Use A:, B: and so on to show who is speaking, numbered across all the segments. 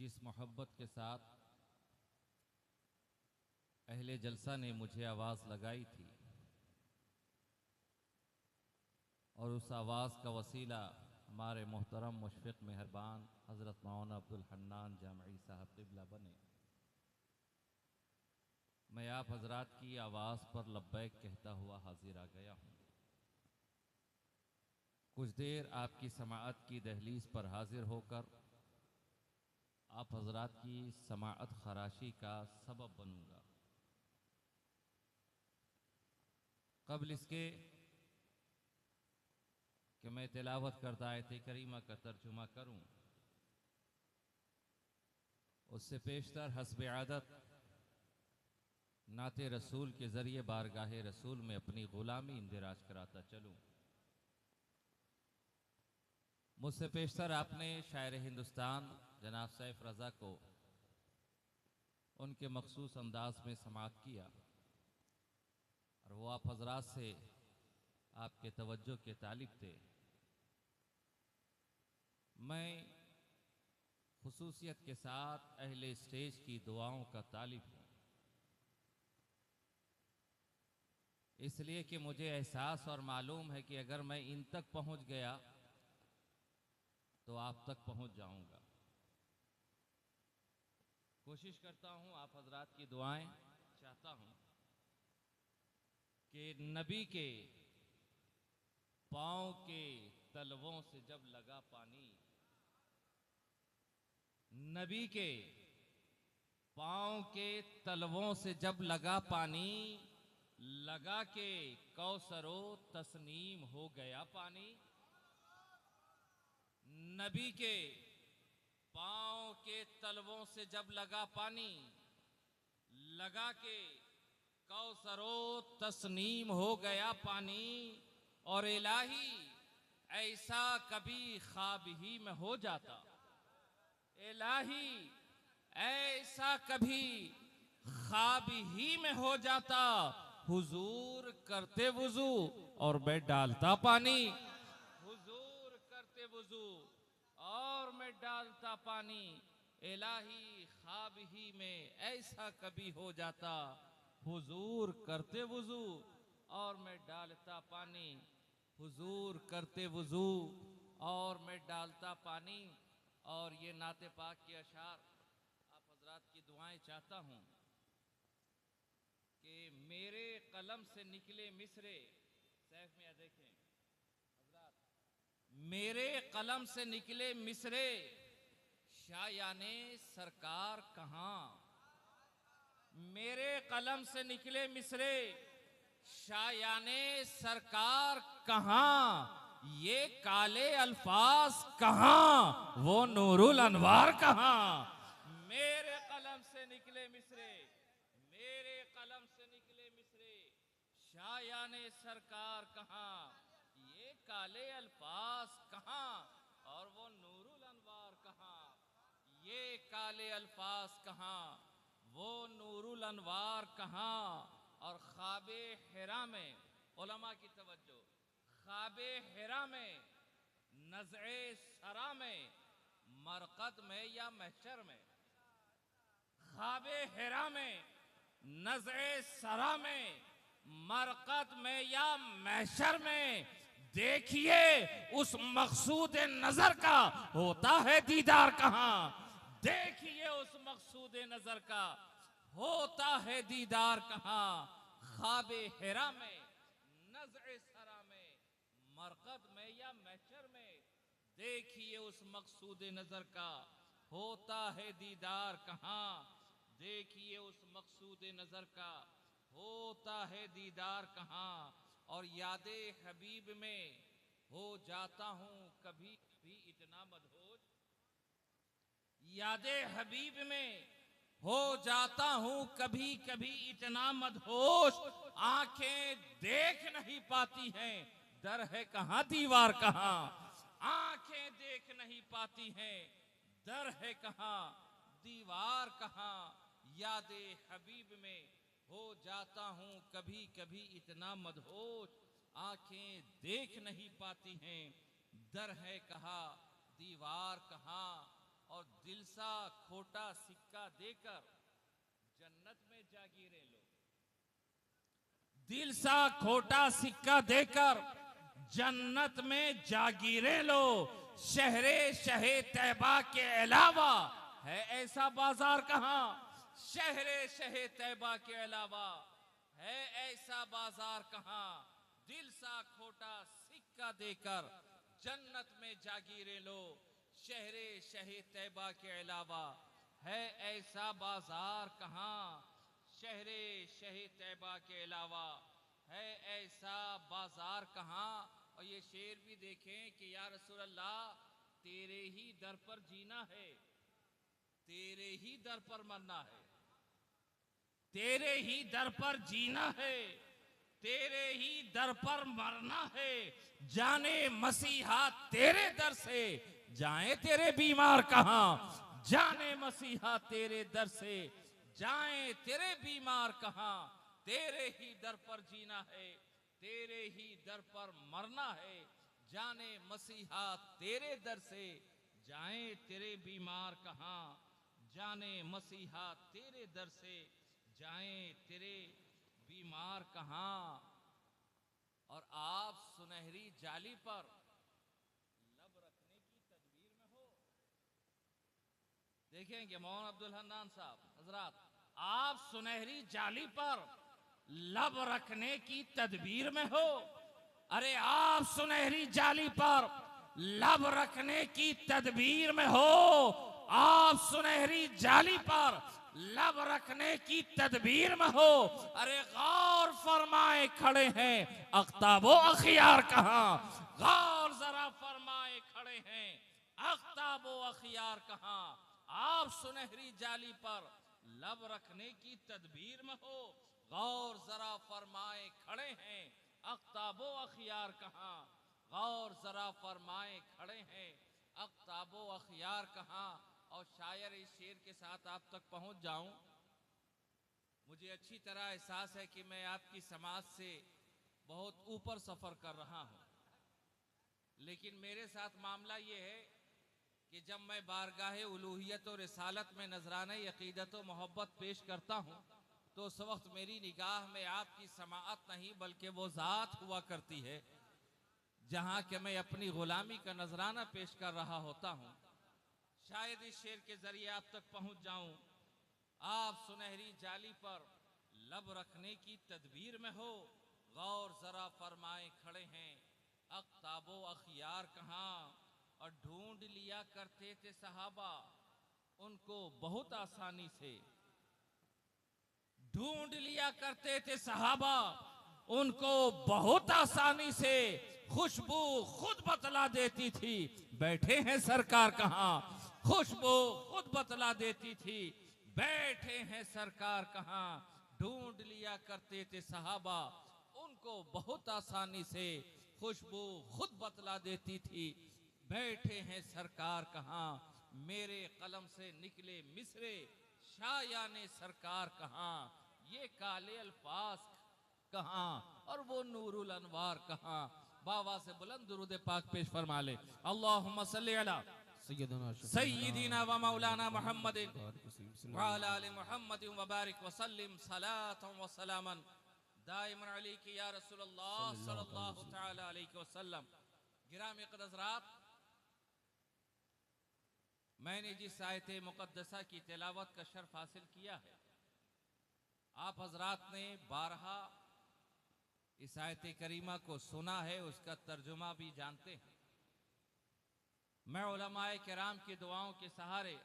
A: जिस मोहब्बत के साथ अहले जलसा ने मुझे आवाज़ लगाई थी और उस आवाज़ का वसीला हमारे मोहतरम मुशफ़िक़ मेहरबान हज़रत मौलाना अब्दुल हन्नान जामई साहब क़िबला बने। मैं आप हजरात की आवाज़ पर लब्बैक कहता हुआ हाजिर आ गया हूँ। कुछ देर आपकी समाअत की दहलीज पर हाजिर होकर आप हजरात की समाअत खराशी का सबब बनूंगा। कबल इसके कि मैं तिलावत करता आयत करीमा का तर्जुमा करूं, उससे पेशतर हस्ब आदत नाते रसूल के ज़रिए बारगाहे रसूल में अपनी ग़ुलामी इंदिराज कराता चलूं। मुझसे पेशतर आपने शायर हिंदुस्तान जनाब सैफ रज़ा को उनके मखसूस अंदाज में समाअत किया और वो आप हजरात से आपके तवज्जो के तालिब थे। मैं खुसूसियत के साथ अहले स्टेज की दुआओं का तालिब हूँ, इसलिए कि मुझे एहसास और मालूम है कि अगर मैं इन तक पहुँच गया तो आप तक पहुँच जाऊँगा। कोशिश करता हूँ, आप हजरात की दुआएं चाहता हूँ कि नबी के पाँव के तलवों से जब लगा पानी, नबी के पाँव के तलवों से जब लगा पानी, लगा के कौसरो तस्नीम हो गया पानी। नबी के पाँव के तलवों से जब लगा पानी, लगा के कौसरो तस्नीम हो गया पानी। और इलाही ऐसा कभी ख्वाब ही में हो जाता, इलाही ऐसा कभी ख्वाब ही में हो जाता, हुजूर करते वुजू और मैं डालता पानी, हुजूर करते वुजू और मैं डालता पानी। इलाही ख्वाब ही में ऐसा कभी हो जाता, हुजूर करते वुजू और मैं डालता पानी, हुजूर करते वुजू और मैं डालता पानी। और ये नाते पाक के अशार आप हजरात की दुआएं चाहता हूँ कि मेरे कलम से निकले मिसरे, सैफ में देखें हजरात, मेरे कलम से निकले मिसरे, शायाने सरकार कहाँ। मेरे कलम से निकले मिसरे, शायाने सरकार कहाँ। ये काले अल्फाज कहाँ, वो नूरुल अनवार कहाँ। मेरे कलम से निकले मिसरे, मेरे कलम से निकले मिसरे, शायाने सरकार कहाँ। ये काले अल्फाज कहाँ और वो नूरुल अनवार कहाँ। ये काले अल्फाज कहाँ, वो नूरुल अनवार कहाँ। और ख्वाबे हिरा में, उलमा की तवज्जो, ख्वाबे हिरा में, नज़ए सरा में, मरकद में या महशर में, ख्वाबे हिरा में, नज़ए सरा में, मरकद में या महशर में, देखिए उस मकसूद नजर का होता है दीदार कहाँ। देखिए उस मकसूद नजर का होता है दीदार कहाँ। ख्वाबे हिरा में, नज़ए सरा में, मरकद में या महशर में, देखिए उस मकसूद नजर का होता है दीदार कहाँ। देखिए उस मकसूद नजर का होता है दीदार कहाँ। और यादे हबीब में हो जाता हूँ कभी कभी इतना मदहोश, यादे हबीब में हो जाता हूँ कभी कभी इतना मदहोश। आंखें देख नहीं पाती हैं, डर है कहाँ दीवार कहाँ। आंखें देख नहीं पाती हैं, डर है कहाँ दीवार कहाँ। यादे हबीब में हो जाता हूँ कभी कभी इतना मदहोश। आंखें देख नहीं पाती हैं, डर है कहाँ दीवार कहाँ। और दिल सा खोटा सिक्का देकर जन्नत में जागीरे लो। दिल सा खोटा सिक्का देकर जन्नत में जागीरे लो। शहरे शहे तैबा के अलावा है ऐसा बाजार कहां? शहरे शहे तैबा के अलावा है ऐसा बाजार कहां? दिल सा खोटा सिक्का देकर जन्नत में जागीरे लो। शहरे शहे तैबा के अलावा है ऐसा बाजार कहां? शहरे शहे तैबा के अलावा है ऐसा बाजार कहां? और ये शेर भी देखें कि या रसूल अल्लाह, तेरे ही दर पर जीना है, तेरे ही दर पर मरना है, तेरे ही दर पर जीना है, तेरे ही दर पर मरना है। जाने मसीहा तेरे दर से जाएं तेरे बीमार कहां? जाने मसीहा तेरे दर से जाएं तेरे बीमार कहां? तेरे ही दर पर जीना है, तेरे ही दर पर मरना है। जाने मसीहा तेरे दर से जाएं तेरे बीमार कहां? जाने मसीहा तेरे दर से जाएं तेरे बीमार कहां? और आप सुनहरी जाली पर लब रखने की तदबीर में हो। देखेंगे मौलाना अब्दुल हन्नान साहब हजरात, आप सुनहरी जाली पर लब रखने की तदबीर में हो। अरे आप सुनहरी जाली पर लब रखने की तदबीर में हो। आप सुनहरी जाली पर लब रखने की तदबीर में हो। अरे गौर फरमाए खड़े हैं अख्ताबो अखियार कहां? गौर जरा फरमाए खड़े हैं अख्ताबो अखियार कहां? आप सुनहरी जाली पर लब रखने की तदबीर में हो। गौर जरा फरमाए खड़े हैं अख्ताबो अखियार कहां? गौर जरा फरमाए खड़े हैं अख्ताबो अखियार कहां? और शायर इस शेर के साथ आप तक पहुंच जाऊं, मुझे अच्छी तरह एहसास है कि मैं आपकी समाज से बहुत ऊपर सफर कर रहा हूं। लेकिन मेरे साथ मामला ये है कि जब मैं बारगाहे उलूहियत और रिसालत में नजराने अकीदत व मोहब्बत पेश करता हूं, तो उस वक्त मेरी निगाह में आपकी समाअत नहीं बल्कि वो ज़ात हुआ करती है जहां कि मैं अपनी गुलामी का नजराना पेश कर रहा होता हूं। शायद इस शेर के जरिए आप तक पहुंच जाऊं। आप सुनहरी जाली पर लब रखने की तदबीर में हो। गौर जरा फरमाए खड़े हैं अख्ताबो अखियार कहां? और ढूंढ लिया करते थे सहाबा उनको बहुत आसानी से। ढूंढ लिया करते थे सहाबा उनको बहुत आसानी से। खुशबू खुद बतला देती थी बैठे हैं सरकार कहां? खुशबू खुद बतला देती थी बैठे हैं सरकार कहां? ढूंढ लिया करते थे सहाबा उनको बहुत आसानी से। खुशबू खुद बतला देती थी बैठे हैं सरकार कहां? मेरे कलम से निकले मिसरे शायाने सरकार कहां? ये काले अल्फाज कहां और वो नूरुल अनवार कहां? बाबा से बुलंद दुरूद पाक पेश फरमा ले। अल्लाहुम्मा सल्ली अला सय्यिदिना व मौलाना मुहम्मदिन व अला आलि मुहम्मदिन व बारिक व सल्लिम सलातन व सलामन दाइमन अलैका या रसूलल्लाह सल्लल्लाहु तआला अलैहि वसल्लम। गिरामी क़दरत, मैंने जिस आयत मुक़द्दसा की तिलावत का शर्फ हासिल किया है, आप हजरात ने बारहा इस आयत करीमा को सुना है, उसका तर्जुमा भी जानते हैं। मैं उलमाए किराम की दुआओं के सहारे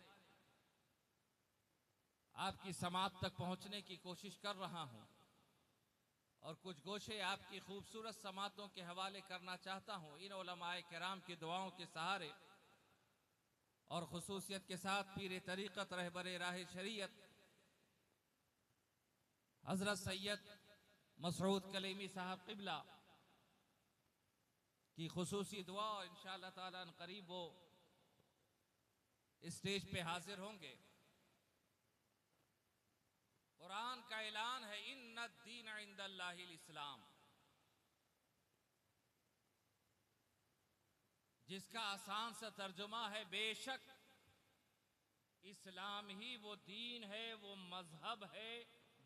A: आपकी समात तक पहुंचने की कोशिश कर रहा हूं और कुछ गोशे आपकी खूबसूरत समातों के हवाले करना चाहता हूं। इन उलमाए किराम की दुआओं के सहारे और खुसूसियत के साथ पीर तरीक़त रहबर राह शरीयत हजरत सैयद मसऊद कलीमी साहब क़िबला की खुसूसी दुआ इंशाअल्लाह ताला करीब वो स्टेज पे हाजिर होंगे। कुरान का ऐलान है इन्नद्दीन इंदल्लाहिल इस्लाम, जिसका आसान सा तर्जुमा है बेशक इस्लाम ही वो दीन है, वो मजहब है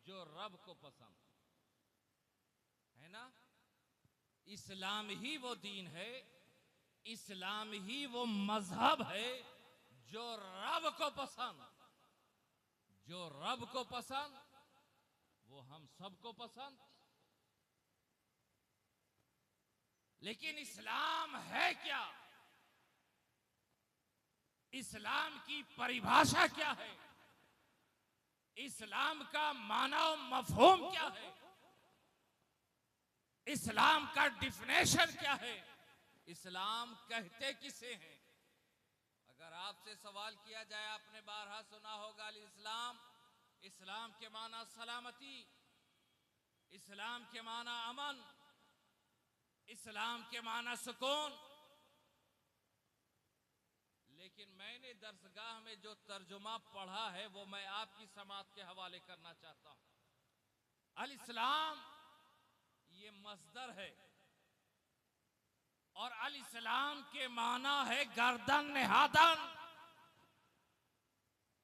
A: जो रब को पसंद है ना। इस्लाम ही वो दीन है, इस्लाम ही वो मजहब है जो रब को पसंद, जो रब को पसंद वो हम सबको पसंद। लेकिन इस्लाम है क्या? इस्लाम की परिभाषा क्या है? इस्लाम का मानव मफहूम क्या है? इस्लाम का डिफिनेशन क्या है? इस्लाम कहते किसे हैं? अगर आपसे सवाल किया जाए, आपने बारहा सुना होगा इस्लाम, इस्लाम के माना सलामती, इस्लाम के माना अमन, इस्लाम के माना सुकून। लेकिन मैंने दरसगाह में जो तर्जुमा पढ़ा है वो मैं आपकी समात के हवाले करना चाहता हूं। अल इस्लाम ये मस्दर है और अल इस्लाम के माना है गर्दन निहादन।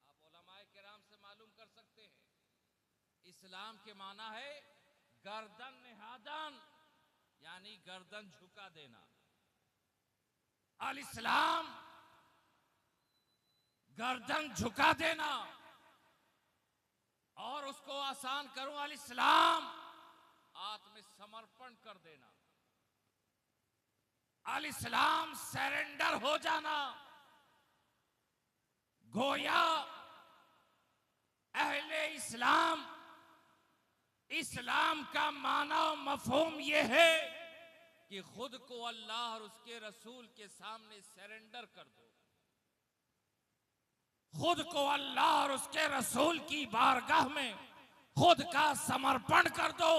A: आप उलमाए किराम से मालूम कर सकते हैं, इस्लाम के माना है गर्दन निहादन, यानी गर्दन झुका देना। अल इस्लाम गर्दन झुका देना, और उसको आसान करूं, अल इस्लाम आत्मसमर्पण कर देना, अल इस्लाम सरेंडर हो जाना। गोया अहले इस्लाम, इस्लाम का मानव मफहूम यह है कि खुद को अल्लाह और उसके रसूल के सामने सरेंडर कर दो, खुद को अल्लाह और उसके रसूल की बारगाह में खुद का समर्पण कर दो।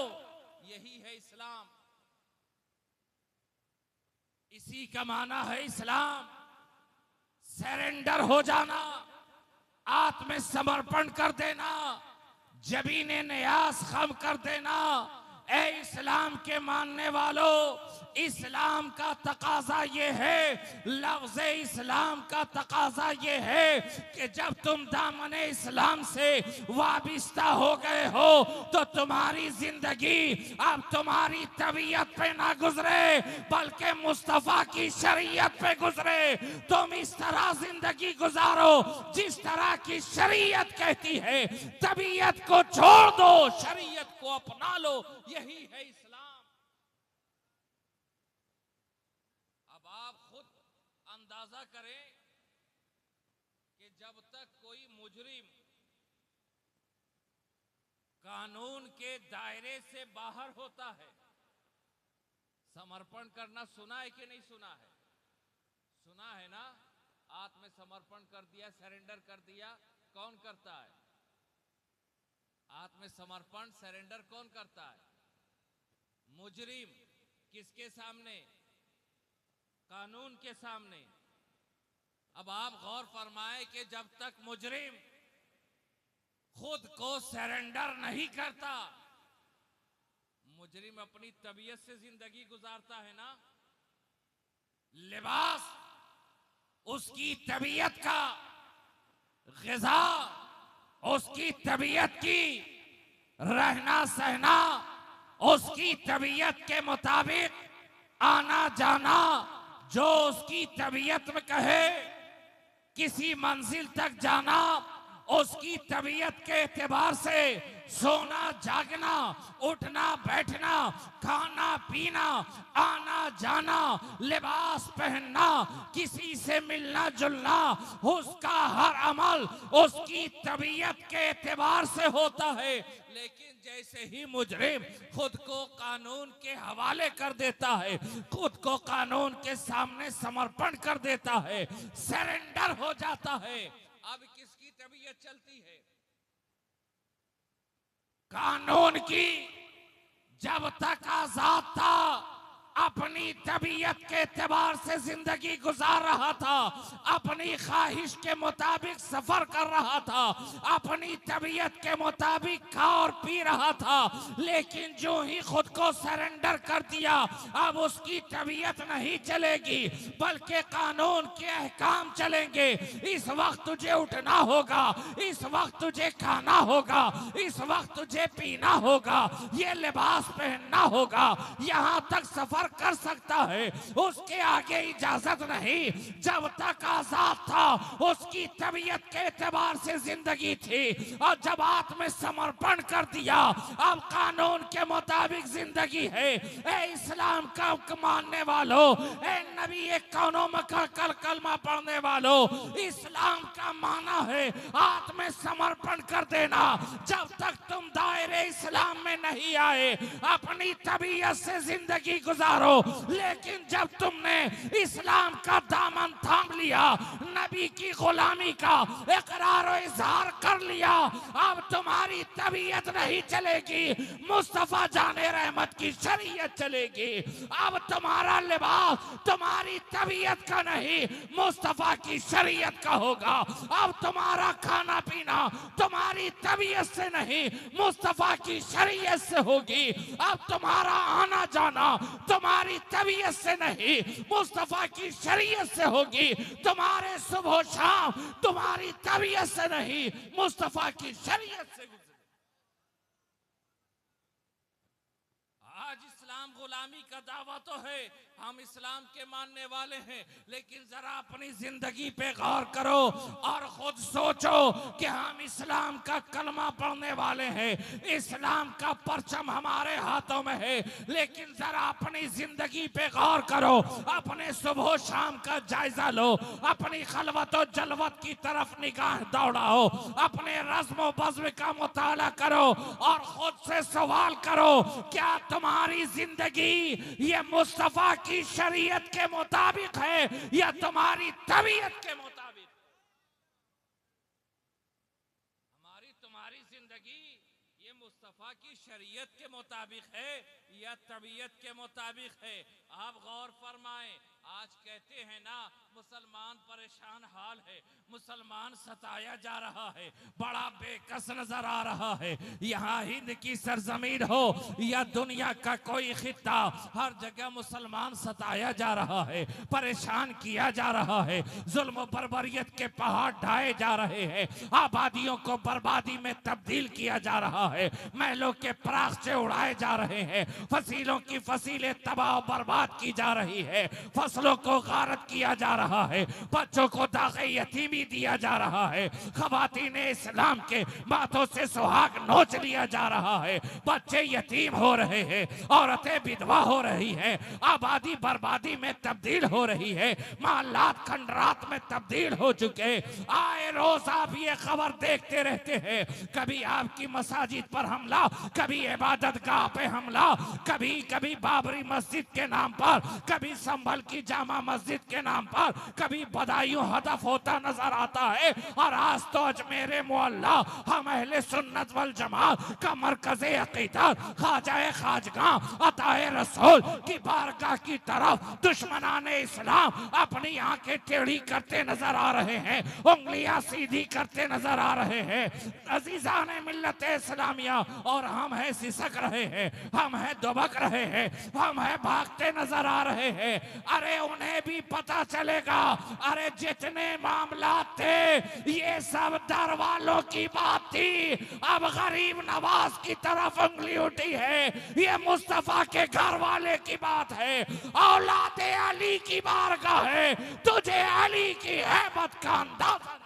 A: यही है इस्लाम, इसी का माना है इस्लाम। सरेंडर हो जाना, आत्मसमर्पण कर देना, जबीने नियाज खम कर देना। ए इस्लाम के मानने वालों, इस्लाम का तकाजा ये है, लफ्ज़ इस्लाम का तकाजा ये है कि जब तुम दामने इस्लाम से वाबिस्ता हो गए हो तो तुम्हारी जिंदगी अब तुम्हारी तबीयत पे ना गुजरे बल्कि मुस्तफा की शरीयत पे गुजरे। तुम इस तरह जिंदगी गुजारो जिस तरह की शरीयत कहती है। तबीयत को छोड़ दो, शरीयत को अपना लो, यही है इस्लाम। अब आप खुद अंदाजा करें कि जब तक कोई मुजरिम कानून के दायरे से बाहर होता है, समर्पण करना सुना है कि नहीं सुना है? सुना है ना? आत्मसमर्पण कर दिया, सरेंडर कर दिया। कौन करता है आत्मसमर्पण, सरेंडर? कौन करता है? मुजरिम। किसके सामने? कानून के सामने। अब आप गौर फरमाएं कि जब तक मुजरिम खुद को सरेंडर नहीं करता, मुजरिम अपनी तबीयत से जिंदगी गुजारता है ना। लिबास उसकी तबीयत का, ग़िज़ा उसकी तबीयत की, रहना सहना उसकी तबीयत के मुताबिक, आना जाना जो उसकी तबीयत में कहे, किसी मंजिल तक जाना उसकी तबीयत के एतबार से, सोना जागना, उठना बैठना, खाना पीना, आना जाना, लिबास पहनना, किसी से मिलना जुलना, उसका हर अमल उसकी तबीयत के एतबार से होता है। लेकिन जैसे ही मुजरिम खुद को कानून के हवाले कर देता है, खुद को कानून के सामने समर्पण कर देता है, सरेंडर हो जाता है, अब किसकी तबीयत चलती है? कानून की। जब तक आजाद था अपनी तबीयत के एतबार से जिंदगी गुजार रहा था, अपनी ख्वाहिश के मुताबिक सफर कर रहा था, अपनी तबीयत के मुताबिक खा और पी रहा था, लेकिन जो ही खुद को सरेंडर कर दिया, अब उसकी तबीयत नहीं चलेगी बल्कि कानून के अहकाम चलेंगे। इस वक्त तुझे उठना होगा, इस वक्त तुझे खाना होगा, इस वक्त तुझे पीना होगा, ये लिबास पहनना होगा, यहाँ तक सफर कर सकता है, उसके आगे इजाजत नहीं। जब तक आजाद था उसकी तबीयत के एतबार से जिंदगी थी, और जब आत्म समर्पण कर दिया अब कानून के मुताबिक जिंदगी है। ए इस्लाम का मानने वालों, ए नबी कौनों का कलमा पढ़ने वालों, इस्लाम का माना है आत्म समर्पण कर देना। जब तक तुम दायरे इस्लाम में नहीं आए अपनी तबीयत से जिंदगी गुजारो, लेकिन जब तुमने इस्लाम का दामन थाम लिया, नबी की गुलामी का इकरार और इजहार कर लिया, अब तुम्हारी तबीयत नहीं चलेगी, मुस्तफा जाने रहमत की शरीयत चलेगी। अब तुम्हारा लिबास तुम्हारी तबीयत का नहीं, मुस्तफा की शरीयत का होगा। अब तुम्हारा खाना पीना तुम्हारी तबीयत से नहीं, मुस्तफा की शरीयत से होगी। अब तुम्हारा आना जाना तुम्हारी तबीयत से नहीं, मुस्तफा की शरीयत से होगी। तुम्हारे सुबह शाम तुम्हारी तबीयत से नहीं, मुस्तफा की शरीयत से गुजरे। आज इस्लाम गुलामी का दावा तो है, हम इस्लाम के मानने वाले हैं, लेकिन जरा अपनी जिंदगी पे गौर करो और खुद सोचो कि हम इस्लाम का कलमा पढ़ने वाले हैं, इस्लाम का परचम हमारे हाथों में है, लेकिन जरा अपनी जिंदगी पे गौर करो, अपने सुबह शाम का जायजा लो, अपनी खलवत और जलवत की तरफ निगाह दौड़ाओ, अपने रस्म बज़्म का मुताला करो और खुद से सवाल करो, क्या तुम्हारी जिंदगी ये मुस्तफा की शरीयत के मुताबिक है या तुम्हारी तबीयत के मुताबिक? हमारी तुम्हारी जिंदगी ये मुस्तफा की शरीयत के मुताबिक है या तबीयत के मुताबिक है? आप गौर फरमाएं। आज कहते हैं ना मुसलमान परेशान हाल है, मुसलमान सताया जा रहा है, बड़ा बेकस नजर आ रहा है। यहाँ हिंद की सरजमीन हो या दुनिया का कोई खित्ता, हर जगह मुसलमान सताया जा रहा है, परेशान किया जा रहा है, जुल्म बर्बरियत के पहाड़ ढाए जा रहे हैं, आबादियों को बर्बादी में तब्दील किया जा रहा है, महलों के परागचे उड़ाए जा रहे हैं, फसीलों की फसीलें तबाह बर्बाद की जा रही है, फसलों को गारत किया जा रहा है, बच्चों को दागे यतीमी दिया जा रहा है, खवातीन इस्लाम के माथों से सुहाग नोच लिया जा रहा है, बच्चे यतीम हो रहे हैं, औरतें विधवा हो रही हैं, आबादी बर्बादी में तब्दील हो रही है, महल्लात खंडरात में तब्दील हो चुके। आए रोज आप ये खबर देखते रहते हैं, कभी आपकी मसाजिद पर हमला, कभी इबादत गाह पे हमला, कभी कभी बाबरी मस्जिद के नाम पर, कभी संभल की जामा मस्जिद के नाम पर, कभी बदायूं हदफ होता नजर आता है। और आज तो अजमेर मोहल्ला हम अहले सुन्नत वल जमात का मरकज़े अक़ीदत ख्वाजाए खाजगां अताए रसूल की बारगाह की तरफ दुश्मनाने इस्लाम अपनी आंखें टेढ़ी करते नजर आ रहे हैं, उंगलियां सीधी करते नजर आ रहे हैं। अजीजाने मिल्लत इस्लामिया, और हम हैं सिसक रहे हैं, हम हैं दुबक रहे हैं, हम हैं भागते नजर आ रहे हैं। अरे उन्हें भी पता चलेगा, अरे जितने मामला थे ये सब दर वालों की बात थी, अब गरीब नवाज की तरफ उंगली उठी है, ये मुस्तफा के घर वाले की बात है, औलादे अली की बारगाह है, तुझे अली की हैबत का अंदाजा नहीं।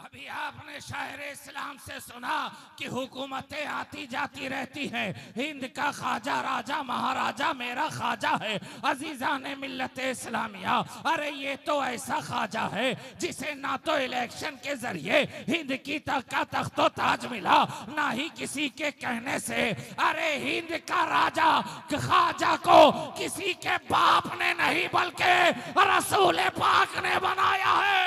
A: कभी आपने शायर इस्लाम से सुना कि हुकूमतें आती जाती रहती हैं, हिंद का ख्वाजा राजा महाराजा मेरा ख्वाजा है। अजीजा ने मिल्लत इस्लामिया, अरे ये तो ऐसा ख्वाजा है जिसे ना तो इलेक्शन के जरिए हिंद की का तख्तो ताज मिला, ना ही किसी के कहने से। अरे हिंद का राजा ख्वाजा को किसी के बाप ने नहीं बल्कि रसूल पाक ने बनाया है।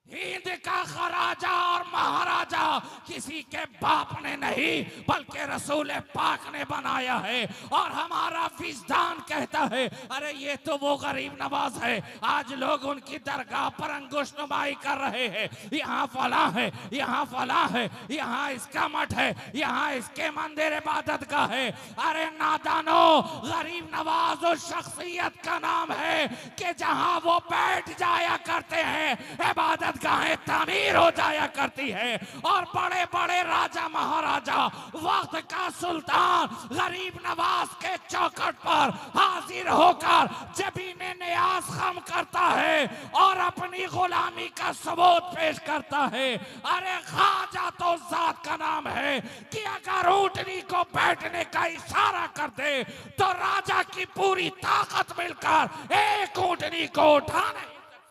A: हिंद का खराजा और महाराजा किसी के बाप ने नहीं बल्कि रसूल पाक ने बनाया है। और हमारा विजदान कहता है अरे ये तो वो गरीब नवाज है। आज लोग उनकी दरगाह पर अंगुशनुमाई कर रहे हैं, यहाँ फला है, यहाँ फला है, यहाँ इसका मठ है, यहाँ इसके मंदिर इबादत का है। अरे नादानो, गरीब नवाज उस शख्सियत का नाम है कि जहाँ वो बैठ जाया करते हैं इबादत गाहें तामीर हो जाया करती है। और बड़े बड़े राजा महाराजा, वक्त का सुल्तान गरीब नवाज के चौखट पर हाजिर होकर जबीने नियाज खम करता है और अपनी गुलामी का सबूत पेश करता है। अरे ख्वाजा तो जात का नाम है कि अगर ऊंटनी को बैठने का इशारा कर दे तो राजा की पूरी ताकत मिलकर एक ऊंटनी को उठाने।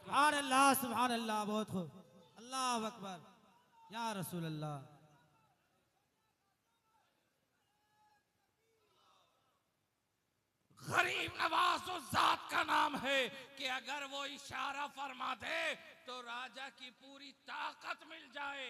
B: सुभान अल्लाह, सुभान अल्लाह, बहुत खूब, अल्लाह अकबर, या रसूल अल्लाह।
A: गरीब नवाज उस जात का नाम है कि अगर वो इशारा फरमा दे तो राजा की पूरी ताकत मिल जाए,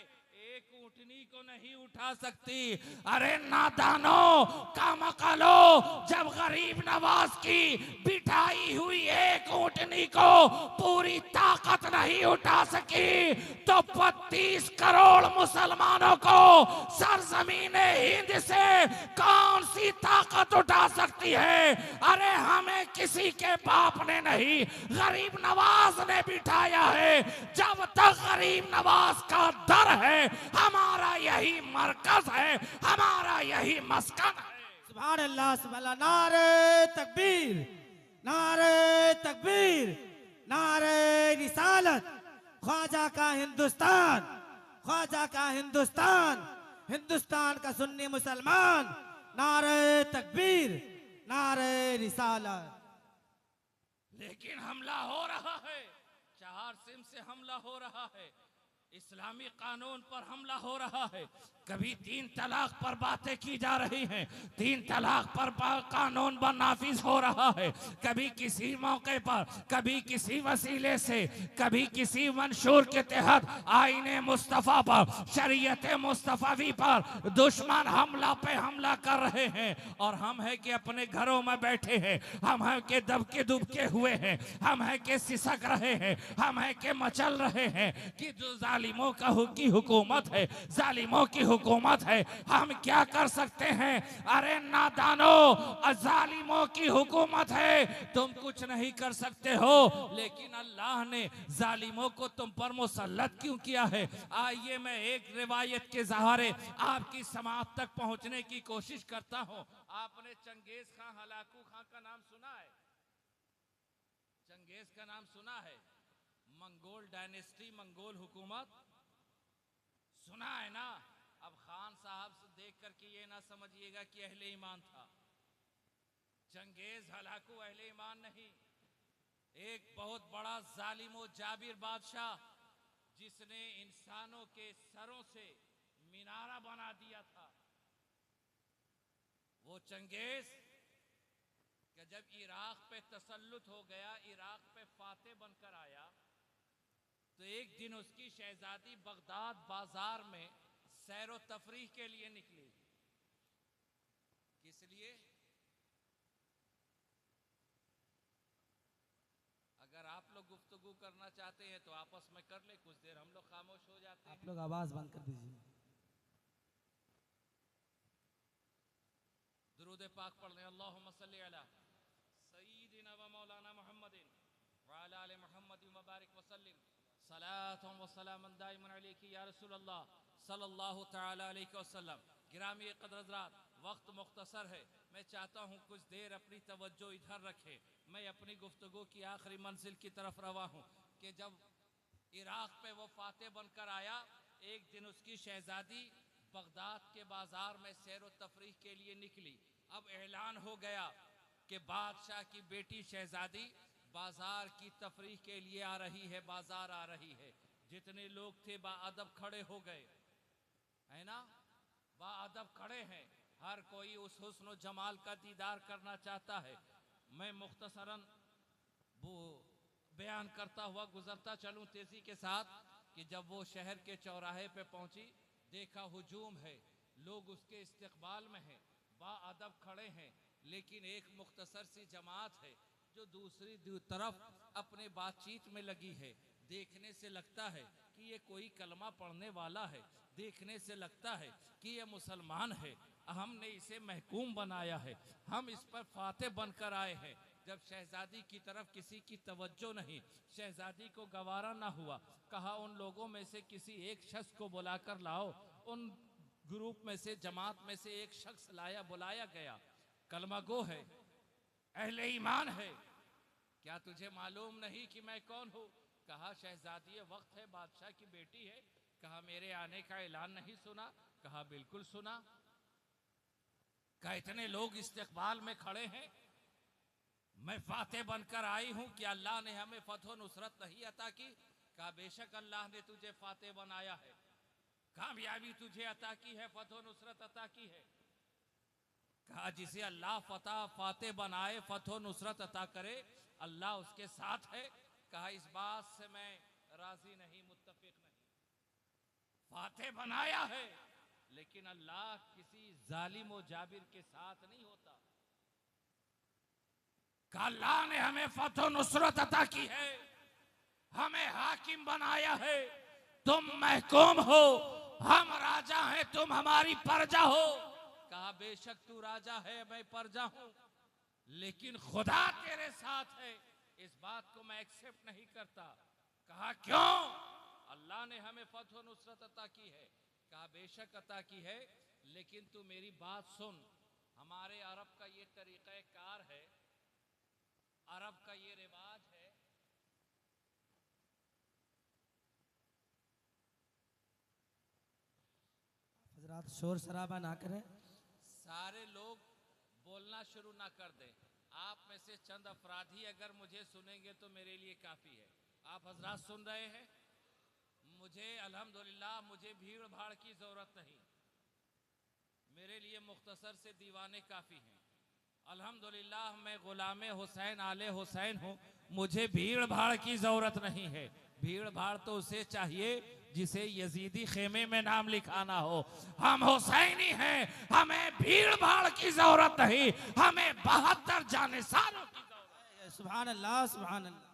A: एक ऊंटनी को नहीं उठा सकती। अरे नादानो, कामकालो, जब गरीब नवाज की बिठाई हुई एक ऊंटनी को पूरी ताकत नहीं उठा सकी तो 32 करोड़ मुसलमानों को सरजमीने हिंद से कौन सी ताकत उठा सकती है। अरे हमें किसी के बाप ने नहीं, गरीब नवाज ने बिठाया है। जब तक गरीब नवाज का दर है हमारा यही मरकज है, हमारा यही मस्कन है।
B: सुभान अल्लाह, सुभान अल्लाह, नारे तकबीर, नारे तकबीर, नारे रिसालत। ख्वाजा का हिंदुस्तान, ख्वाजा का हिंदुस्तान, हिंदुस्तान का सुन्नी मुसलमान। नारे तकबीर, नारे रिसालत।
A: लेकिन हमला हो रहा है, चार सिम से हमला हो रहा है, इस्लामी कानून पर हमला हो रहा है। कभी 3 तलाक पर बातें की जा रही हैं, 3 तलाक पर कानून पर नाफिज हो रहा है। कभी किसी मौके पर, कभी किसी वसीले से, कभी किसी मंशूर के तहत आईने मुस्तफ़ा पर, शरीयत मुस्तफ़वी पर दुश्मन हमला पे हमला कर रहे हैं। और हम है कि अपने घरों में बैठे हैं, हम है कि दबके दुबके हुए हैं, हम है कि सिसक रहे हैं, हम है कि मचल रहे हैं कि जो जालिमों की हुकूमत है, जालिमों की हुकूमत है, हम क्या कर सकते हैं। अरे नादानो, जालिमों की हुकूमत है, तुम कुछ नहीं कर सकते हो। लेकिन अल्लाह ने जालिमों को तुम पर मुसल्लत क्यों किया है। आइए मैं एक रिवायत के सहारे आपकी समाप्त तक पहुंचने की कोशिश करता हूं। आपने चंगेज खां हलाकू खां का नाम सुना है? चंगेज का नाम सुना है? मंगोल डायनेस्टी, मंगोल हुकूमत सुना है ना। अब खान साहब से देख करके ये ना समझिएगा कि अहले ईमान था। चंगेज हलाकू अहले ईमान नहीं, एक बहुत बड़ा जालिम व जाबिर बादशाह जिसने इंसानों के सरों से मीनारा बना दिया था। वो चंगेज कि जब इराक पे तसल्लुत हो गया, इराक पे फाते बनकर आया, तो एक दिन उसकी शहजादी बगदाद बाजार में सैर व तफरीह के लिए निकली। किस लिए? अगर आप लोग गुफ्तगू करना चाहते हैं तो आपस में कर ले, कुछ देर हम लोग खामोश हो जाते हैं।
B: आप लोग आवाज बंद कर दीजिए।
A: दुरूद पाक पढ़ लें। अल्लाहुम्मा सल्ली अला सय्यिदिना व मौलाना मुहम्मदिन व अला आलि मुहम्मदिन व बारिक व सल्लिम सलातन व सलामन दाइमन अलैका या रसूल अल्लाह सल्लल्लाहु तआला अलैहि वसल्लम। गिरामी क़द्र हज़रात, वक्त मुख्तसर है, मैं चाहता हूँ कुछ देर अपनी तवज्जो इधर रखें। मैं अपनी गुफ्तगू की आखिरी मंजिल की तरफ रवा हूँ कि जब इराक पे वो फातेह बनकर आया। एक दिन उसकी शहजादी बगदाद के बाजार में सैर व तफरीह के लिए निकली। अब ऐलान हो गया कि बादशाह की बेटी शहजादी बाजार की तफरीह के लिए आ रही है, बाजार आ रही है। जितने लोग थे बाअदब खड़े हो गए, है ना, बाअदब खड़े हैं। हर कोई उस हुस्न व जमाल का दीदार करना चाहता है। मैं मुख्तसरन वो बयान करता हुआ गुजरता चलूं तेजी के साथ कि जब वो शहर के चौराहे पे पहुंची, देखा हुजूम है, लोग उसके इस्तकबाल में हैं, बाअदब खड़े हैं। लेकिन एक मुख्तसर सी जमात है जो दूसरी तरफ अपने बातचीत में लगी है। देखने से लगता है कि ये कोई कलमा पढ़ने वाला है, देखने से लगता है कि ये मुसलमान है। हमने इसे महकूम बनाया है, हम इस पर फातेह बनकर आए हैं। जब शहजादी की तरफ किसी की तवज्जो नहीं, शहजादी को गवारा ना हुआ, कहा उन लोगों में से किसी एक शख्स को बुलाकर लाओ। उन ग्रुप में से, जमात में से एक शख्स बुलाया गया। कलमा गो है, अहले ईमान है। क्या तुझे मालूम नहीं कि मैं कौन हूँ? कहा शहजादी वक्त है, बादशाह की बेटी है। कहा मेरे आने का ऐलान नहीं सुना? कहा बिल्कुल सुना। कहा इतने लोग इस्तकबाल में खड़े हैं, मैं फातेह बनकर आई हूं कि अल्लाह ने हमें फतह नुसरत नहीं अता की? कहा बेशक अल्लाह ने तुझे फातेह बनाया है, कामयाबी तुझे अता की है, फतह नुसरत अता की है। कहा जिसे अल्लाह फातेह बनाए, फतह नुसरत अता करे, अल्लाह उसके साथ है। कहा इस बात से मैं राजी नहीं, मुत्तफिक नहीं। फातेह बनाया है लेकिन अल्लाह किसी जालिम व जाबिर के साथ नहीं होता। कहा अल्लाह ने हमें फतह नुसरत अता की है, हमें हाकिम बनाया है, तुम महकूम हो, हम राजा हैं, तुम हमारी प्रजा हो। कहा बेशक तू राजा है, मैं प्रजा हूं, लेकिन खुदा तेरे साथ है, इस बात को मैं एक्सेप्ट नहीं करता। कहा क्यों? अल्लाह ने हमें फतह नुसरत अता की है। कहा बेशक अता की है, लेकिन तू मेरी बात सुन। हमारे अरब का ये तरीक़ा कार है, अरब का ये रिवाज है,
B: हजरात शोर शराबा ना करें,
A: सारे लोग बोलना शुरू ना कर दें। आप में से चंद अफराद ही अगर मुझे सुनेंगे तो मेरे लिए काफ़ी है। आप हजरात सुन रहे हैं? मुझे अल्हम्दुलिल्लाह मुझे भीड़ भाड़ की ज़रूरत नहीं, मेरे लिए मुख्तसर से दीवाने काफ़ी हैं। अल्हम्दुलिल्लाह मैं गुलामे हुसैन आले हुसैन हूँ, मुझे भीड़ भाड़ की ज़रूरत नहीं है। भीड़ भाड़ तो उसे चाहिए जिसे यजीदी खेमे में नाम लिखाना हो। हम हुसैनी हैं, हमें भीड़ भाड़ की ज़रूरत नहीं, हमें 72 जानिसारों की ज़रूरत है।
B: सुभान अल्लाह, सुभान अल्लाह।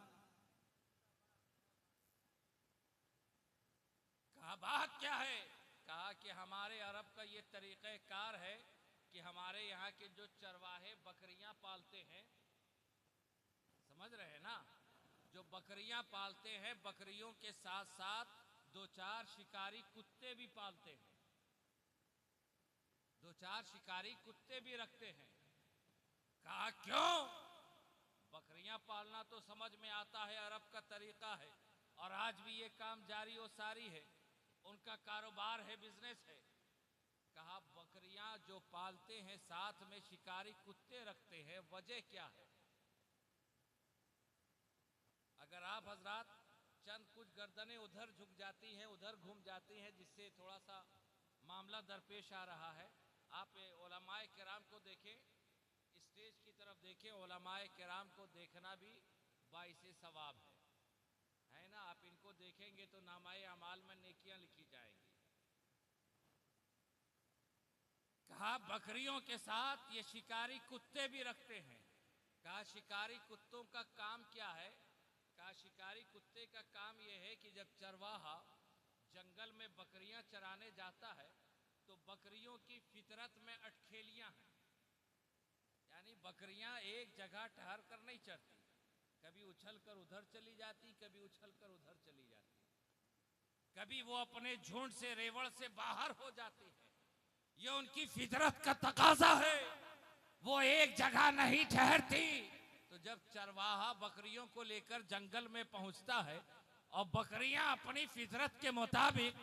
A: कहा बात क्या है? कहा कि हमारे अरब का ये तरीक़ा कार है कि हमारे यहाँ के जो चरवाहे बकरियां पालते हैं, समझ रहे हैं ना, जो बकरियां पालते हैं, बकरियों के साथ साथ 2-4 शिकारी कुत्ते भी पालते हैं, 2-4 शिकारी कुत्ते भी रखते हैं। कहा क्यों? बकरियां पालना तो समझ में आता है, अरब का तरीका है, और आज भी ये काम जारी और सारी है, उनका कारोबार है, बिजनेस है। कहा बकरियां जो पालते हैं साथ में शिकारी कुत्ते रखते हैं, वजह क्या है? अगर आप हजरात चंद कुछ गर्दनें उधर झुक जाती हैं, उधर घूम जाती हैं, जिससे थोड़ा सा मामला दरपेश आ रहा है। आप उलमाए किराम को देखें, स्टेज की तरफ देखें, उलमाए किराम को देखना भी बाइसे सवाब है ना। आप इनको देखेंगे तो नामाए अमाल में नेकियां लिखी जाएंगी। कहा बकरियों के साथ ये शिकारी कुत्ते भी रखते हैं। कहा शिकारी कुत्तों का काम क्या है? कहा शिकारी कुत्ते का काम यह है कि जब चरवाहा जंगल में बकरियां चराने जाता है तो बकरियों की फितरत में अटखेलियां हैं, यानी बकरियां एक जगह ठहर कर नहीं चरती, कभी उछल कर उधर चली जाती, कभी उछल कर उधर चली जाती, कभी वो अपने झुंड से, रेवड़ से बाहर हो जाती है। ये उनकी फितरत का तकाजा है, वो एक जगह नहीं ठहरती। तो जब चरवाहा बकरियों को लेकर जंगल में पहुंचता है और बकरियां अपनी फितरत के मुताबिक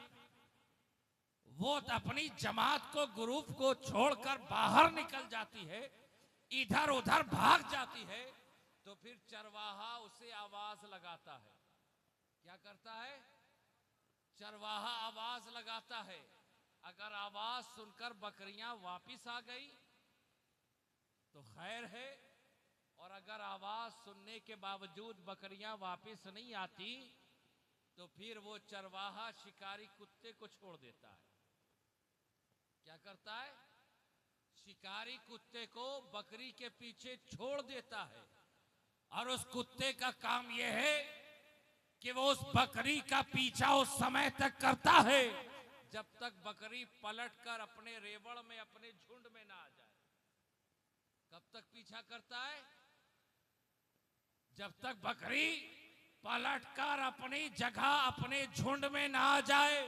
A: वो अपनी जमात को, ग्रुप को छोड़कर बाहर निकल जाती है, इधर उधर भाग जाती है, तो फिर चरवाहा उसे आवाज लगाता है। क्या करता है? चरवाहा आवाज लगाता है। अगर आवाज सुनकर बकरियां वापिस आ गई तो खैर है, और अगर आवाज सुनने के बावजूद बकरियां वापिस नहीं आती तो फिर वो चरवाहा शिकारी कुत्ते को छोड़ देता है। क्या करता है? शिकारी कुत्ते को बकरी के पीछे छोड़ देता है, और उस कुत्ते का काम यह है कि वो उस बकरी का पीछा उस समय तक करता है जब तक बकरी पलटकर अपने रेवड़ में, अपने झुंड में ना आ जाए। कब तक पीछा करता है? जब तक बकरी पलटकर अपनी जगह, अपने झुंड में ना आ जाए।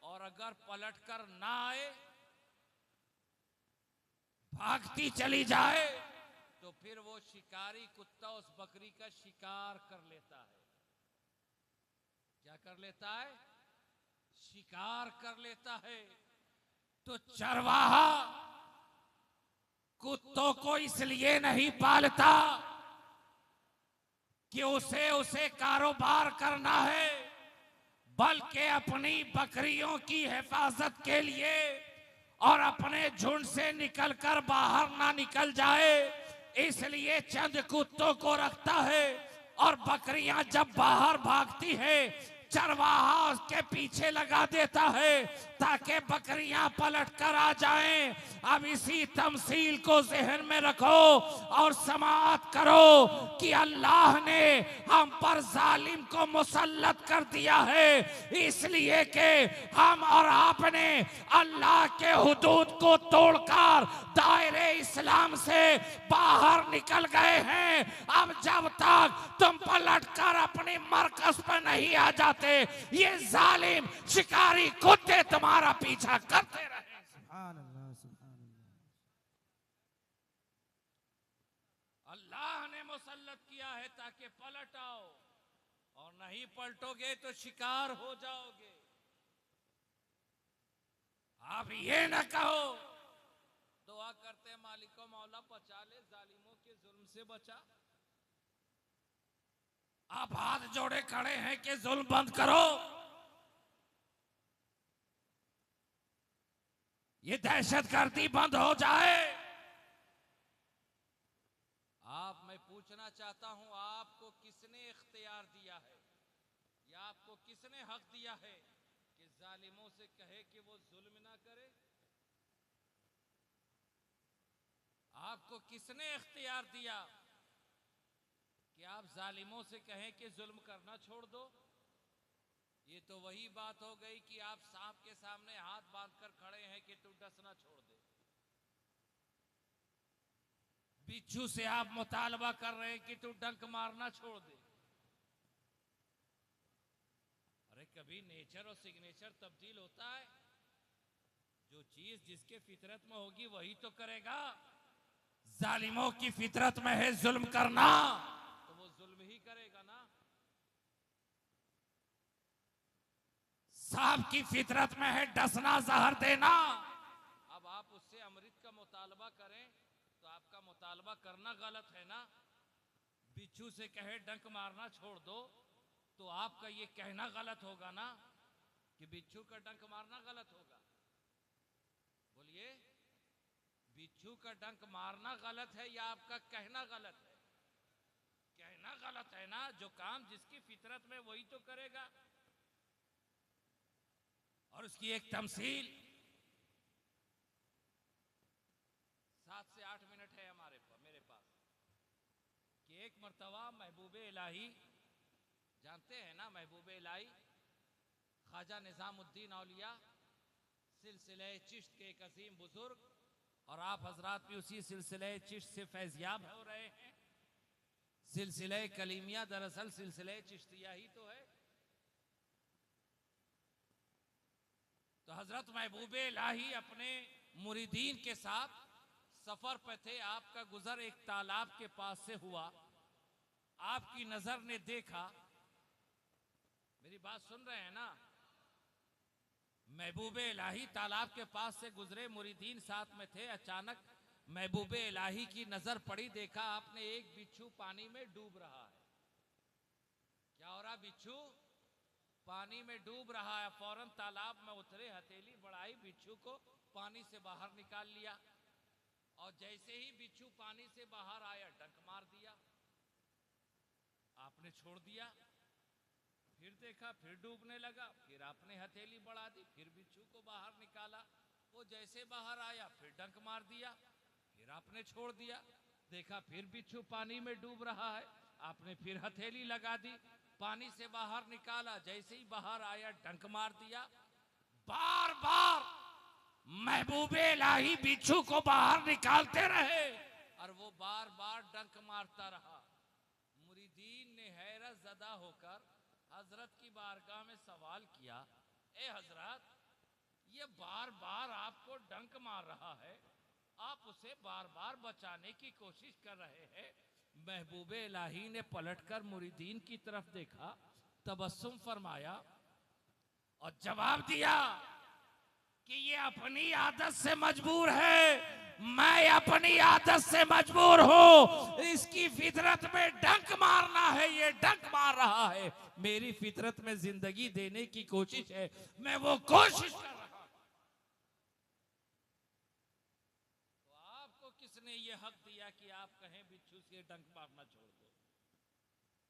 A: और अगर पलटकर ना आए, भागती चली जाए, तो फिर वो शिकारी कुत्ता उस बकरी का शिकार कर लेता है। क्या कर लेता है? शिकार कर लेता है। तो चरवाहा कुत्तों को इसलिए नहीं पालता कि उसे कारोबार करना है, बल्कि अपनी बकरियों की हिफाजत के लिए और अपने झुंड से निकलकर बाहर ना निकल जाए, इसलिए चंद कुत्तों को रखता है। और बकरियां जब बाहर भागती है, चरवाहा उसके पीछे लगा देता है ताकि बकरियां पलटकर आ जाएं। अब इसी तमसील को ज़हन में रखो और समाअत करो कि अल्लाह ने हम पर जालिम को मुसल्लत कर दिया है इसलिए कि हम और आपने अल्लाह के हुदूद को तोड़कर दायरे इस्लाम से बाहर निकल गए हैं। अब जब तक तुम पलटकर अपनी मरकज पर नहीं आ जाते, ये जालिम शिकारी कुत्ते तुम्हारा पीछा करते रहे।
B: सुभान अल्लाह, सुभान अल्लाह।
A: अल्लाह ने मुसल्लत किया है ताकि पलट आओ, और नहीं पलटोगे तो शिकार हो जाओगे। आप ये न कहो, दुआ करते मालिको मौला बचा ले, जालिमों के जुल्म से बचा। आप हाथ जोड़े खड़े हैं कि जुल्म बंद करो। ये दहशतगर्दी बंद हो जाए। मैं पूछना चाहता हूं, आपको किसने इख्तियार दिया है, या आपको किसने हक दिया है कि जालिमों से कहे कि वो जुल्म ना करे? आपको किसने इख्तियार दिया कि आप जालिमों से कहें कि जुल्म करना छोड़ दो? ये तो वही बात हो गई कि आप सांप के सामने हाथ बांधकर खड़े हैं कि तू डसना छोड़ दे। बिच्छू से आप मुतालबा कर रहे हैं कि तू डंक मारना छोड़ दे। अरे कभी नेचर और सिग्नेचर तब्दील होता है? जो चीज जिसके फितरत में होगी वही तो करेगा। जालिमों की फितरत में है जुल्म करना, तो वो जुल्म ही करेगा ना। सांप की फितरत में है डसना, जहर देना। अब आप उससे अमृत का मुतालबा करें तो आपका मुतालबा करना गलत है ना। बिच्छू से कहे डंक मारना छोड़ दो तो आपका ये कहना गलत होगा ना कि बिच्छू का डंक मारना गलत होगा। बोलिए, बिच्छू का डंक मारना गलत है या आपका कहना गलत है? कहना गलत है ना। जो काम जिसकी फितरत में वही तो करेगा। और उसकी एक तमसील, 7 से 8 मिनट है मेरे पास, कि एक मर्तबा महबूबे इलाही, जानते हैं ना महबूबे इलाही ख्वाजा निजामुद्दीन औलिया सिलसिले चिश्त के एक अजीम बुजुर्ग, और आप हजरात भी उसी सिलसिले चिश्त से फैज़याब हो रहे हैं। सिलसिले कलीमिया दरअसल सिलसिले चिश्तिया ही तो है। तो हजरत महबूबे इलाही अपने मुरीदीन के साथ सफर पे थे। आपका गुजर एक तालाब के पास से हुआ। आपकी नजर ने देखा मेरी बात सुन रहे हैं ना? महबूबे इलाही तालाब के पास से गुजरे, मुरीदीन साथ में थे। अचानक महबूबे इलाही की नजर पड़ी, देखा आपने एक बिच्छू पानी में डूब रहा है। क्या हो रहा? बिच्छू पानी में डूब रहा है। फौरन तालाब में उतरे, हथेली बढ़ाई, बिच्छू को पानी से बाहर निकाल लिया। और जैसे ही बिच्छू पानी से बाहर आया, डंक मार दिया। आपने छोड़ दिया, फिर देखा फिर डूबने लगा, फिर आपने हथेली बढ़ा दी, फिर बिच्छू को बाहर निकाला। वो जैसे बाहर आया फिर डंक मार दिया, फिर आपने छोड़ दिया। देखा फिर बिच्छू पानी में डूब रहा है, आपने फिर हथेली लगा दी, पानी से बाहर निकाला, जैसे ही बाहर आया डंक मार दिया। बार बार महबूबे इलाही बिच्छू को बाहर निकालते रहे और वो बार बार डंक मारता रहा। मुरीदीन ने हैरत ज़दा होकर हजरत की बारगाह में सवाल किया, ए हजरत, ये बार बार आपको डंक मार रहा है, आप उसे बार बार बचाने की कोशिश कर रहे हैं। महबूबे इलाही ने पलटकर मुरीदीन की तरफ देखा, तबस्सुम फरमाया और जवाब दिया कि ये अपनी आदत से मजबूर है, मैं अपनी आदत से मजबूर हूं। इसकी फितरत में डंक मारना है, ये डंक मार रहा है। मेरी फितरत में जिंदगी देने की कोशिश है, मैं वो कोशिश कर रहा हूं। तो आपको किसने ये हक दिया कि आप कहें बिच्छू से डंक मारना छोड़ दो?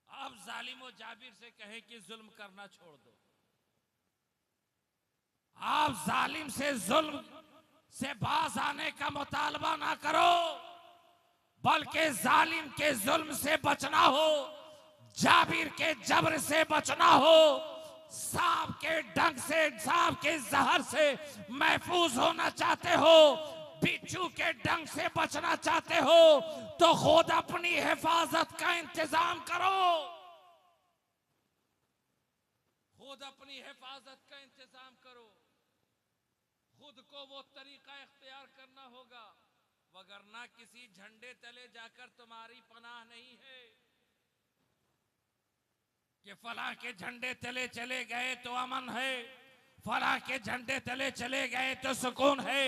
A: आप जालिम और जाबिर से कहें कि जुल्म करना छोड़ दो? आप जालिम से जुल्म से बाज आने का मुतालबा ना करो, बल्कि जालिम के जुल्म से बचना हो, जाबिर के जबर से बचना हो, सांप के डंक से, सांप के जहर से महफूज होना चाहते हो, बिच्छू के डंक से बचना चाहते हो, तो खुद अपनी हिफाजत का इंतजाम करो। खुद अपनी हिफाजत का इंतजाम करो। खुद को वो तरीका इख्तियार करना होगा, वगरना किसी झंडे तले जाकर तुम्हारी पनाह नहीं है कि फलां के झंडे तले चले गए तो अमन है, फलां के झंडे तले चले गए तो सुकून है,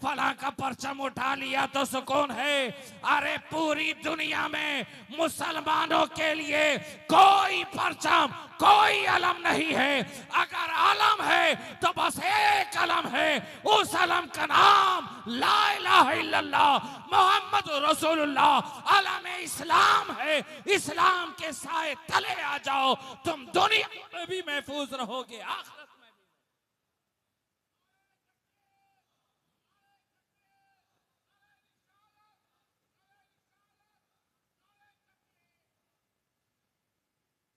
A: फलां का परचम उठा लिया तो सुकून है। अरे पूरी दुनिया में मुसलमानों के लिए कोई परचम, कोई अलम नहीं है। अगर अलम है तो बस एक अलम है, उस अलम का नाम ला इलाहा इल्लल्लाह मोहम्मद रसूलुल्लाह, अलम इस्लाम है। इस्लाम के साए तले आ जाओ, तुम दुनिया में भी महफूज रहोगे, आखिरत में भी।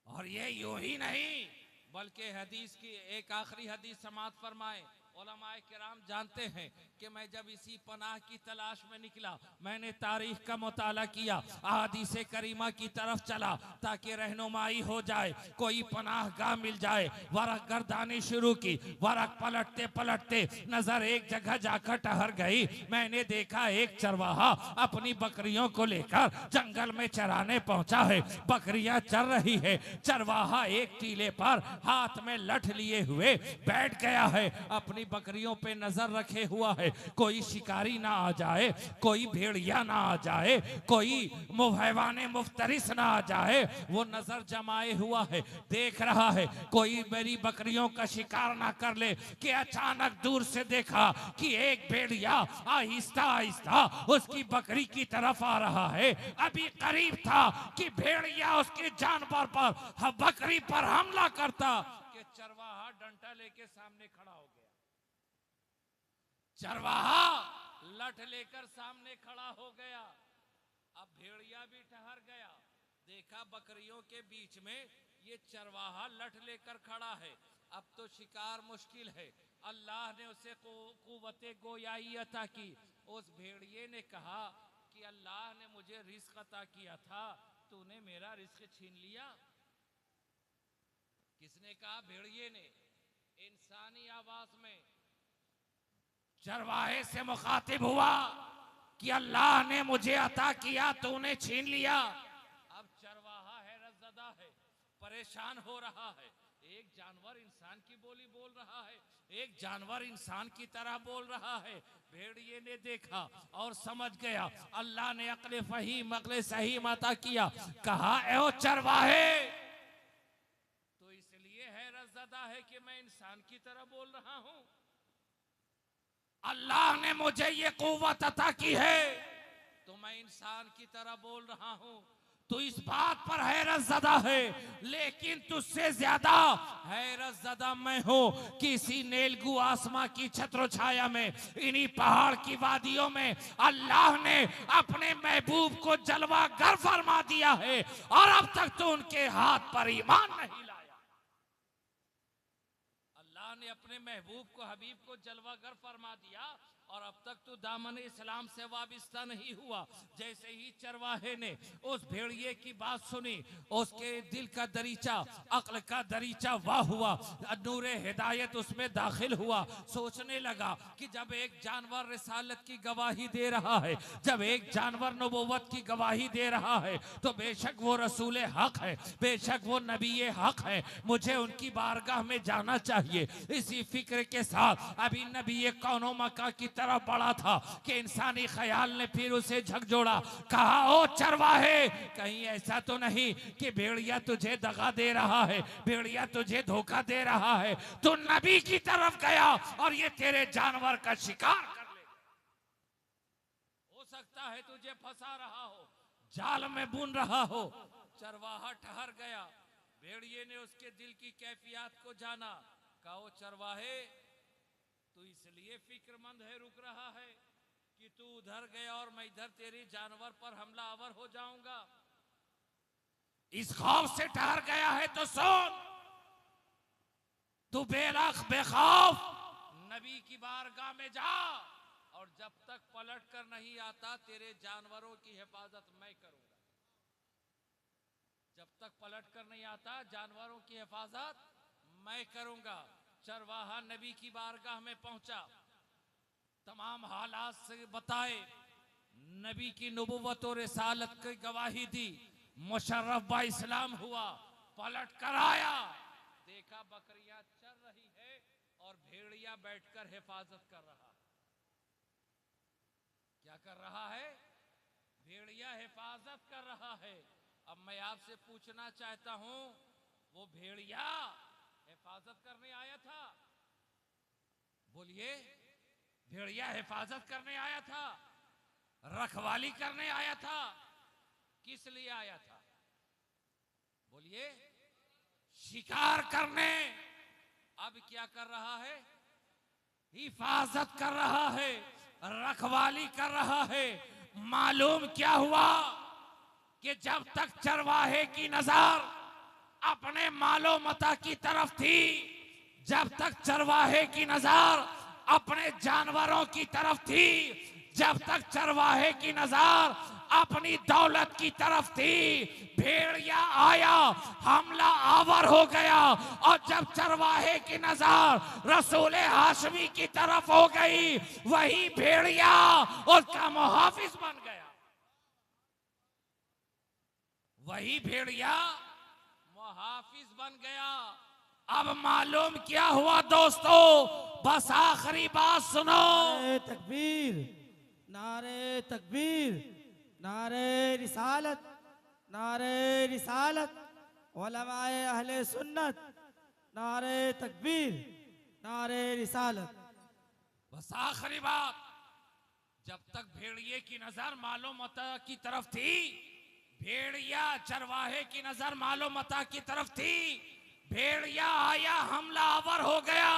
A: और ये यूं ही नहीं, बल्कि हदीस की एक आखिरी हदीस समाअत फरमाए। उलमाए किराम जानते हैं कि मैं जब इसी पनाह की तलाश में निकला, मैंने तारीख का मुताला किया, अहादीस करीमा की तरफ चला ताकि रहनुमाई हो जाए, कोई पनाह गाह मिल जाए। वरक गर्दानी शुरू की, वरक पलटते पलटते नजर एक जगह जाकर ठहर गई। मैंने देखा एक चरवाहा अपनी बकरियों को लेकर जंगल में चराने पहुंचा है। बकरियां चर रही है, चरवाहा एक टीले पर हाथ में लठ लिए हुए बैठ गया है, अपनी बकरियों पे नजर रखे हुआ है। कोई शिकारी ना आ जाए, कोई भेड़िया ना आ जाए, कोई हैवाने मुफ्तरिस ना आ जाए, वो नजर जमाए हुआ है, देख रहा है कोई मेरी बकरियों का शिकार ना कर ले। कि अचानक दूर से देखा कि एक भेड़िया आहिस्ता आहिस्ता उसकी बकरी की तरफ आ रहा है। अभी करीब था कि भेड़िया उसके जानवर पर, बकरी पर हमला करता कि चरवाहा डंडा लेके सामने खड़ा हो गया। चरवाहा लठ लेकर सामने खड़ा हो गया। अब भेड़िया भी ठहर गया, देखा बकरियों के बीच में ये चरवाहा लठ लेकर खड़ा है, अब तो शिकार मुश्किल है। अल्लाह ने उसे कुव्वते गोयाई अता की। उस भेड़िए ने कहा कि अल्लाह ने मुझे रिस्क अता किया था, तूने मेरा रिस्क छीन लिया। किसने कहा? भेड़िए ने, इंसानी आवाज में चरवाहे से मुखातिब हुआ कि अल्लाह ने मुझे अता किया, तूने छीन लिया। अब चरवाहा हैरतज़दा है, परेशान हो रहा है। एक जानवर इंसान की बोली बोल रहा है, एक जानवर इंसान की तरह बोल रहा है। भेड़िए ने देखा और समझ गया, अल्लाह ने अक्ल फहीम अक्ल सही अता किया। कहा ए चरवाहे, तो इसलिए हैरत ज़दा है कि मैं इंसान की तरह बोल रहा हूं। अल्लाह ने मुझे ये कुव्वत अता की है तो मैं इंसान की तरह बोल रहा हूं। तो इस बात पर हैरत ज़दा है, लेकिन तुझसे ज्यादा हैरत ज़दा मैं हूं कि इसी नीलगू आसमां की छत्र छाया में, इन्हीं पहाड़ की वादियों में अल्लाह ने अपने महबूब को जलवागर फरमा दिया है और अब तक तो उनके हाथ पर ईमान नहीं लाया। अल्लाह ने अपने महबूब को, हबीब को जलवागर फरमा दिया और अब तक तो दामन इस्लाम से वाबिस्ता नहीं हुआ। जैसे ही चरवाहे ने उस भेड़िए की बात सुनी, उसके दिल का दरीचा, अक्ल का दरीचा वाह हुआ, नूर हिदायत उसमें दाखिल हुआ। सोचने लगा कि जब एक जानवर रिसालत की गवाही दे रहा है, जब एक जानवर नबूवत की गवाही दे रहा है, तो बेशक वो रसूल हक है, बेशक वो नबी हक है। मुझे उनकी बारगाह में जाना चाहिए। इसी फिक्र के साथ अभी नबी कौनो मका की तरफ बढ़ा था कि इंसानी ख्याल ने फिर उसे झकझोड़ा। कहा ओ चरवाहे, कहीं ऐसा तो नहीं कि भेड़िया तुझे दगा दे रहा है, भेड़िया तुझे धोखा दे रहा है। तो नबी की तरफ गया और ये तेरे जानवर का शिकार कर ले। हो सकता है तुझे फंसा रहा हो, जाल में बुन रहा हो। चरवाहा ठहर गया, भेड़िए ने उसके दिल की कैफियत को जाना। कहा ओ चरवाहे, तू इसलिए फिक्रमंद है, रुक रहा है कि तू उधर गया और मैं इधर तेरे जानवर पर हमला आवर हो जाऊंगा। इस खौफ से ठहर गया है तो सुन, तू बेलख बेखौफ नबी की बारगाह में जा और जब तक पलट कर नहीं आता तेरे जानवरों की हिफाजत मैं करूंगा। जब तक पलट कर नहीं आता जानवरों की हिफाजत मैं करूंगा। चरवाहा नबी की बारगाह में पहुंचा, तमाम हालात से बताए, नबी की नबूवत और रिसालत की गवाही दी, मुशर्रफ बा इस्लाम हुआ। पलट कर आया, देखा बकरियां चर रही है और भेड़िया बैठकर हिफाजत कर रहा है। क्या कर रहा है? भेड़िया हिफाजत कर रहा है। अब मैं आपसे पूछना चाहता हूं, वो भेड़िया हिफाजत करने आया था? बोलिए, भेड़िया हिफाजत करने आया था, रखवाली करने आया था, किस लिए आया था? बोलिए, शिकार करने। अब क्या कर रहा है? हिफाजत कर रहा है, रखवाली कर रहा है। मालूम क्या हुआ कि जब तक चरवाहे की नजर अपने मालो मता की तरफ थी, जब तक चरवाहे की नजर अपने जानवरों की तरफ थी, जब तक चरवाहे की नजर अपनी दौलत की तरफ थी, भेड़िया आया, हमला आवर हो गया। और जब चरवाहे की नजर रसूल हाशमी की तरफ हो गई, वही भेड़िया उसका मुहाफिज बन गया। वही भेड़िया मुहाफिज बन गया। अब मालूम क्या हुआ दोस्तों? बस आखिरी बात सुनो।
B: नारे तकबीर, नारे तकबीर, नारे रिसालत, नारे रिसालत, उलमाए अहले सुन्नत, नारे तकबीर, नारे रिसालत।
A: बस आखिरी बात, जब तक भेड़िए की नजर मालो मता की तरफ थी, भेड़िया चरवाहे की नजर मालो मता की तरफ थी, भेड़िया आया, हमला आवर हो गया।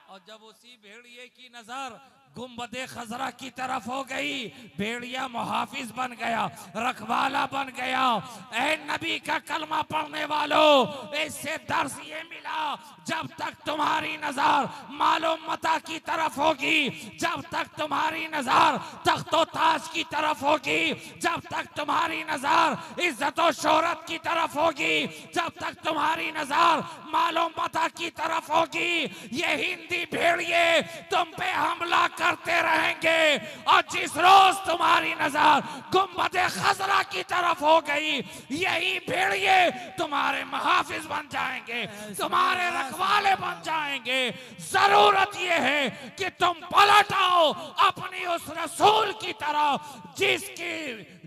A: और जब उसी भेड़िए की नजर गुंबदे खजरा की तरफ हो गई, भेड़िया मुहाफिज बन गया, रखवाला बन गया। ऐ नबी का कलमा पढ़ने वालों, इससे दर्स ये मिला, जब तक तुम्हारी नजर मालूम मता की तरफ होगी, जब तक तुम्हारी नजर तख्तो ताज की तरफ होगी, जब तक तुम्हारी नजर इज्जत और शोहरत की तरफ होगी, जब तक तुम्हारी नजर मालूम मता की तरफ होगी, ये हिंदी भेड़िए तुम पे हमला करते रहेंगे। और जिस रोज तुम्हारी नजर गुंबद खजरा की तरफ हो गई, यही भेड़िए तुम्हारे मुहाफिज बन जाएंगे, तुम्हारे रखवाले बन जाएंगे। जरूरत यह है कि तुम पलट आओ अपनी उस रसूल की तरफ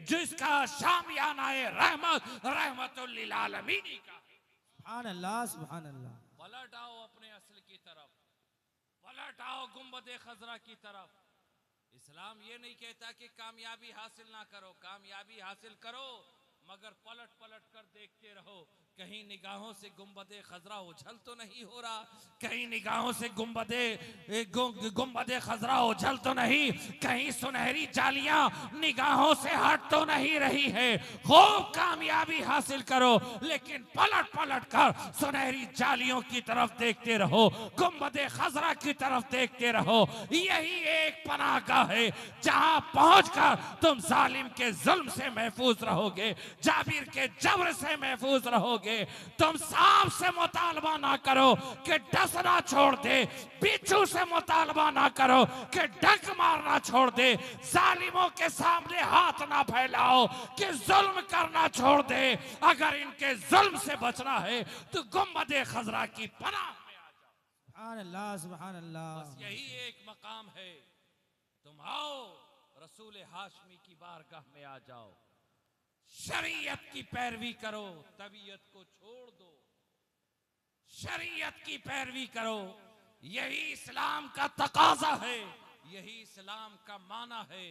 A: जिसका शामियाना रहमतुल लिल आलमीन का।
B: सुभान अल्लाह, सुभान अल्लाह।
A: पलट आओ अपने असल की तरफ, पलट आओ गुंबद खजरा की तरफ। इस्लाम ये नहीं कहता कि कामयाबी हासिल ना करो, कामयाबी हासिल करो मगर पलट पलट कर देखते रहो कहीं निगाहों से गुंबदे खजरा उछल तो नहीं हो रहा, कहीं निगाहों से गुंबदे खजरा उछल तो नहीं, कहीं सुनहरी जालियां निगाहों से हट तो नहीं रही है। खूब कामयाबी हासिल करो लेकिन पलट पलट कर सुनहरी जालियों की तरफ देखते रहो, गुंबदे खजरा की तरफ देखते रहो। यही एक पनाहगाह है जहां पहुंचकर तुम जालिम के जुल्म से महफूज रहोगे, जाबिर के जबर से महफूज रहोगे। तुम सांप से मुतालबा ना करो कि डसना छोड़ दे, बिच्छू से मुतालबा ना करो कि डंक मारना छोड़ दे, जालिमों के सामने हाथ ना फैलाओ कि जुल्म करना छोड़ दे। अगर इनके जुल्म से बचना है तो गुंबदे खजरा की पनाह में आ जाओ।
B: सुभान अल्लाह, सुभान अल्लाह।
A: बस यही एक मकाम है, तुम आओ रसूल हाशमी की बारगाह में आ जाओ, शरीयत की पैरवी करो, तबीयत को छोड़ दो, शरीयत की पैरवी करो। यही इस्लाम का तकाजा है, यही इस्लाम का माना है।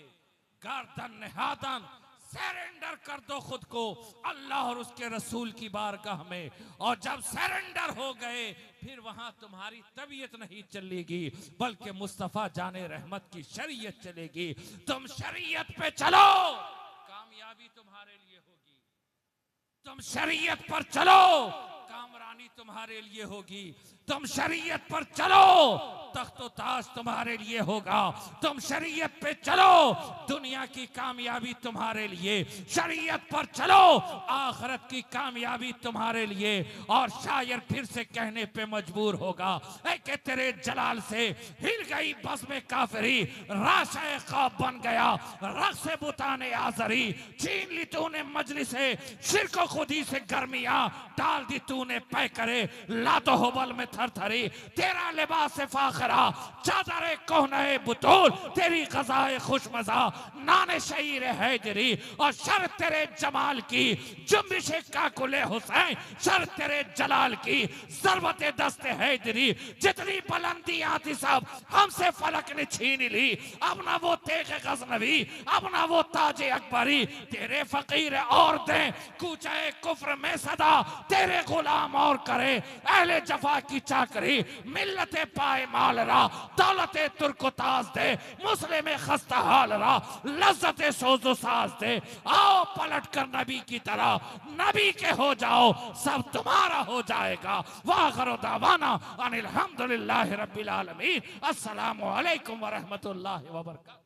A: गर्दन निहादन सरेंडर कर दो खुद को अल्लाह और उसके रसूल की बारगाह में, और जब सरेंडर हो गए फिर वहां तुम्हारी तबीयत नहीं चलेगी बल्कि मुस्तफा जाने रहमत की शरीयत चलेगी। तुम शरीयत पे चलो, कामयाबी तुम्हारे लिए होगी। तुम शरीयत पर चलो, कामरानी तुम्हारे लिए होगी। तुम शरीयत पर चलो, तख्तो ताज तुम्हारे लिए होगा। तुम शरीयत पे चलो, दुनिया की कामयाबी तुम्हारे लिए। शरीयत पर चलो, आखिरत की कामयाबी तुम्हारे लिए। और शायर फिर से कहने पे मजबूर होगा, ऐ कि तेरे जलाल से हिल गई बज़्म काफिरी, राशे ख्वाब बन गया रक़्स बुताने आज़री। छीन ली तूने मजलिसे शिरको खुदी से गर्मियां, डाल दी तूने पै करे लातो होबल में थरथरी। तेरा लिबास फाखरा चादरे कोहने बुतूल, तेरी ग़ज़ाए खुशमज़ा नाने शहीर हैदरी। और शर तेरे जमाल की जुम्बिश काकुले हुसैन, शर तेरे जलाल की ज़रबते दस्ते हैदरी। जितनी बुलंदियां थी सब हमसे फलक ने छीन ली, अब ना वो तेग़ गज़नवी, अब ना वो ताजे अकबरी। तेरे फकीर और दे कूचे कुफ्र में सदा, तेरे गुलाम और करे अहले जफा की चाकरी। मिल्लते पाए माल रा, दौलते तुर्को ताज दे, मुस्लिम खस्ता हाल रा, लज्जते सोजो साज दे। आओ पलट कर नबी की तरह नबी के हो जाओ, सब तुम्हारा हो जाएगा। वाखिर दावाना अनिल हम्दुलिल्लाहि रब्बिल आलमीन। अस्सलामु अलैकुम व रहमतुल्लाहि व बरकातहू।